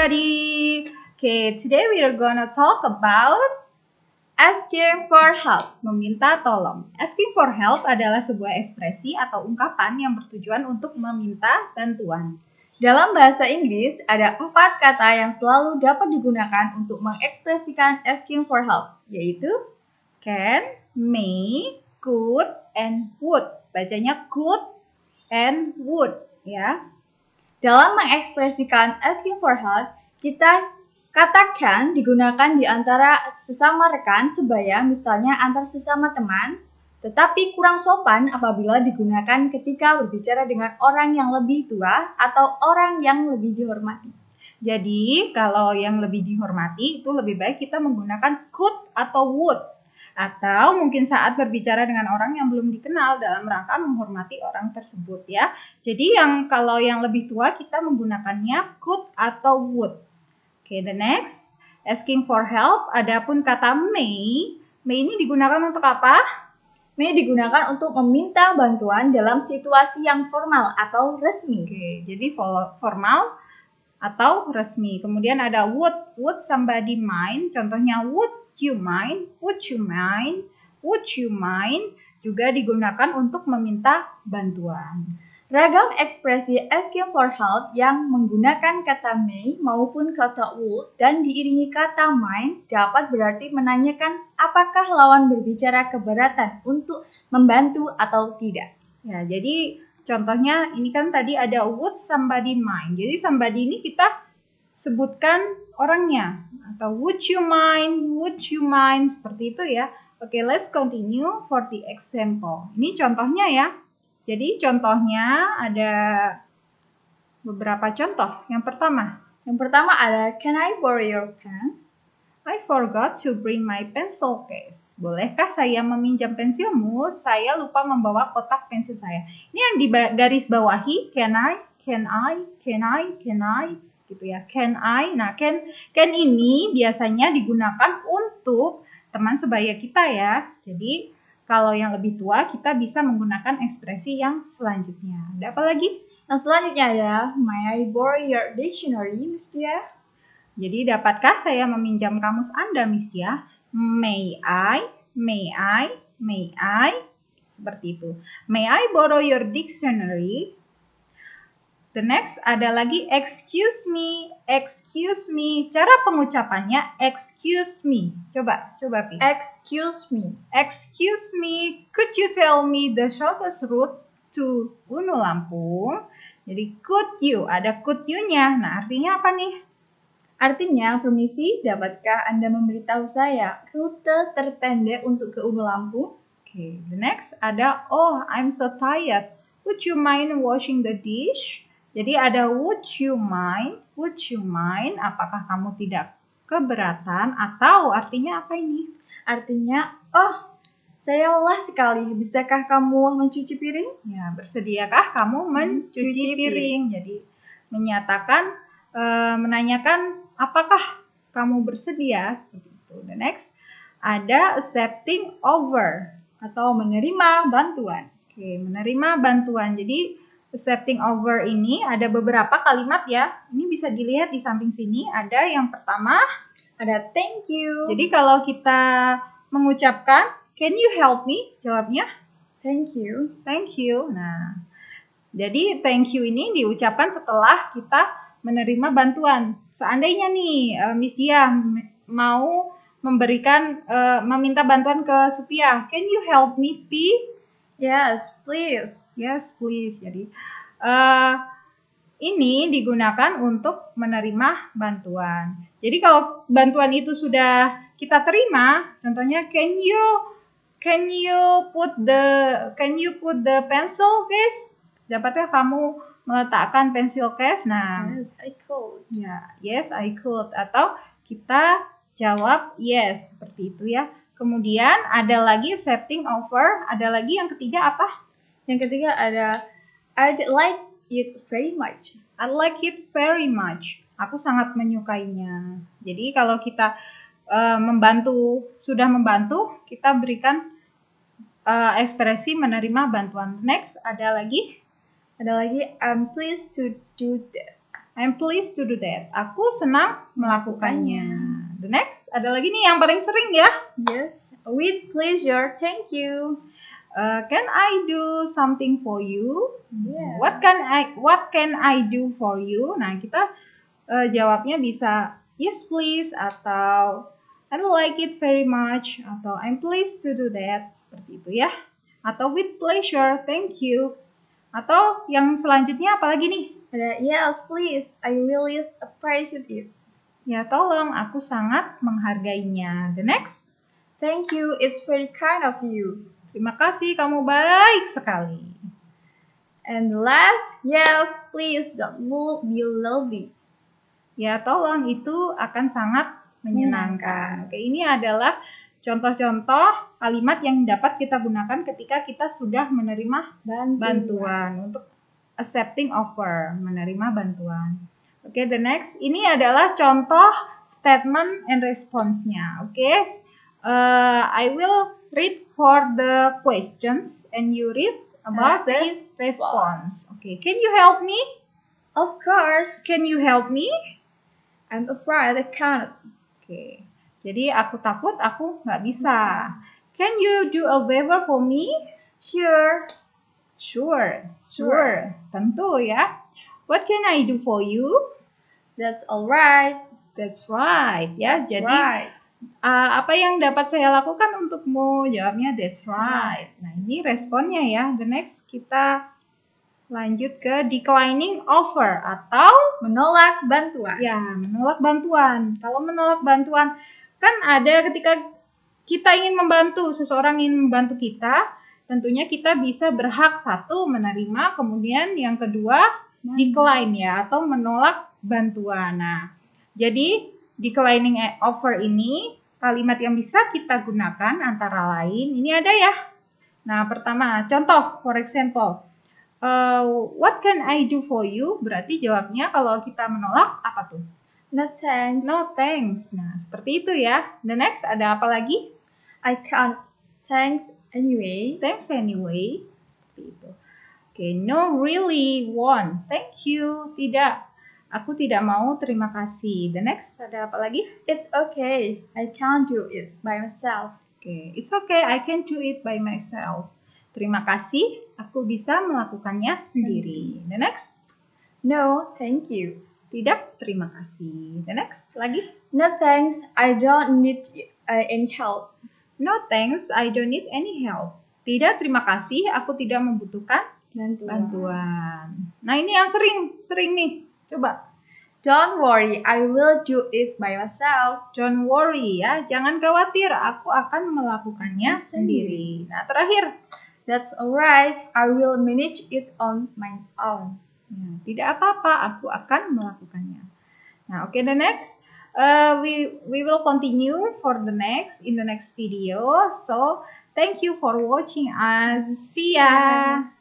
everybody! Okay, today we are gonna talk about asking for help, meminta tolong. Asking for help adalah sebuah ekspresi atau ungkapan yang bertujuan untuk meminta bantuan. Dalam bahasa Inggris, ada 4 kata yang selalu dapat digunakan untuk mengekspresikan asking for help, yaitu can, may, could, and would. Bacanya could and would, ya. Dalam mengekspresikan asking for help, kita katakan digunakan di antara sesama rekan sebaya, misalnya antar sesama teman, tetapi kurang sopan apabila digunakan ketika berbicara dengan orang yang lebih tua atau orang yang lebih dihormati. Jadi, kalau yang lebih dihormati itu lebih baik kita menggunakan could atau would. Atau mungkin saat berbicara dengan orang yang belum dikenal dalam rangka menghormati orang tersebut, ya. Jadi kalau yang lebih tua kita menggunakannya could atau would. Okay, the next, asking for help. Adapun kata may ini digunakan untuk apa? May digunakan untuk meminta bantuan dalam situasi yang formal atau resmi. Okay, jadi formal atau resmi. Kemudian ada would somebody mind. Contohnya would you mind, would you mind, would you mind juga digunakan untuk meminta bantuan. Ragam ekspresi asking for help yang menggunakan kata may maupun kata would dan diiringi kata mind dapat berarti menanyakan apakah lawan berbicara keberatan untuk membantu atau tidak. Ya, jadi contohnya ini kan tadi ada would somebody mind. Jadi somebody ini kita sebutkan orangnya atau would you mind seperti itu ya. Oke, let's continue for the example. Ini contohnya ya. Jadi contohnya ada beberapa contoh. Yang pertama ada can I borrow your pen? I forgot to bring my pencil case. Bolehkah saya meminjam pensilmu? Saya lupa membawa kotak pensil saya. Ini yang di garis bawahi can I gitu ya. Can I? Nah, can ini biasanya digunakan untuk teman sebaya kita ya. Jadi kalau yang lebih tua kita bisa menggunakan ekspresi yang selanjutnya. Ada apa lagi? Yang selanjutnya adalah may I borrow your dictionary, Miss Dia? Jadi dapatkah saya meminjam kamus Anda, Miss Dia? May I? Seperti itu. May I borrow your dictionary? The next ada lagi excuse me. Cara pengucapannya excuse me. Coba Pi. Excuse me. Could you tell me the shortest route to Gunung Lampung? Jadi could you, ada could you-nya. Nah, artinya apa nih? Artinya, permisi, dapatkah Anda memberitahu saya rute terpendek untuk ke Gunung Lampung? Okay, the next ada oh, I'm so tired. Would you mind washing the dish? Jadi ada would you mind, apakah kamu tidak keberatan, atau artinya apa ini? Artinya, oh, saya lelah sekali, bisakah kamu mencuci piring? Ya, bersediakah kamu mencuci piring? Jadi menyatakan, menanyakan apakah kamu bersedia, seperti itu. The next, ada accepting over, atau menerima bantuan. Oke, menerima bantuan, jadi accepting over ini ada beberapa kalimat ya. Ini bisa dilihat di samping sini. Ada yang pertama, ada thank you. Jadi kalau kita mengucapkan, can you help me? Jawabnya, thank you. Nah, jadi thank you ini diucapkan setelah kita menerima bantuan. Seandainya nih, Miss Dia mau meminta bantuan ke Supia. Can you help me, Pi? Yes, please. Jadi ini digunakan untuk menerima bantuan. Jadi kalau bantuan itu sudah kita terima, contohnya can you put the pencil case? Dapatkah kamu meletakkan pensil case? Nah, yes, I could. Ya, yes, I could. Atau kita jawab yes, seperti itu ya. Kemudian ada lagi accepting over, ada lagi yang ketiga apa? Yang ketiga ada I'd like it very much. Aku sangat menyukainya. Jadi kalau kita sudah membantu, kita berikan ekspresi menerima bantuan. Next ada lagi I'm pleased to do that. I'm pleased to do that. Aku senang melakukannya. The next, ada lagi nih yang paling sering ya. Yes, with pleasure, thank you. Can I do something for you? Yeah. What can I do for you? Nah, kita jawabnya bisa yes please atau I like it very much atau I'm pleased to do that, seperti itu ya. Atau with pleasure, thank you. Atau yang selanjutnya apalagi nih? Ada yes please, I really appreciate it. Ya tolong, aku sangat menghargainya. The next, Thank you, it's very kind of you. terima kasih, kamu baik sekali. And the last, yes please, that would be lovely. Ya tolong, itu akan sangat menyenangkan. Oke, ini adalah contoh-contoh kalimat yang dapat kita gunakan ketika kita sudah menerima bantuan untuk accepting offer, menerima bantuan. Oke, the next, ini adalah contoh statement and response-nya. Oke, I will read for the questions and you read about the response. Oke, can you help me? Of course. Can you help me? I'm afraid I can't. Oke, jadi aku takut aku nggak bisa. Can you do a favor for me? Sure. Sure. Tentu ya. What can I do for you? That's alright. That's right. Ya, That's jadi right. Apa yang dapat saya lakukan untukmu? Jawabnya that's right. Nah, ini responnya ya. The next kita lanjut ke declining offer atau Menolak bantuan. ya, menolak bantuan. Kalau menolak bantuan kan ada ketika kita ingin membantu, seseorang ingin membantu kita, tentunya kita bisa berhak satu menerima, kemudian yang kedua decline ya atau menolak bantuan. Nah, jadi declining offer ini kalimat yang bisa kita gunakan antara lain ini ada ya. Nah, pertama contoh, for example, what can I do for you? Berarti jawabnya kalau kita menolak apa tuh? No thanks. No thanks. Nah, seperti itu ya. The next ada apa lagi? I can't. Thanks anyway. Thanks anyway. Seperti itu. Oke, no really won't. Thank you. Tidak. Aku tidak mau, terima kasih. The next ada apa lagi? It's okay. I can't do it by myself. Oke, it's okay. I can do it by myself. Terima kasih. Aku bisa melakukannya sendiri. The next? No, thank you. Tidak, terima kasih. The next lagi? No thanks. I don't need any help. No thanks, I don't need any help. Tidak, terima kasih, aku tidak membutuhkan bantuan. Nah, ini yang sering nih. Coba. Don't worry, I will do it by myself. Don't worry ya, jangan khawatir, aku akan melakukannya sendiri. Nah, terakhir. That's alright, I will manage it on my own. Nah, tidak apa-apa, aku akan melakukannya. Nah, oke, the next. We will continue for the next in the next video. So thank you for watching us. See ya.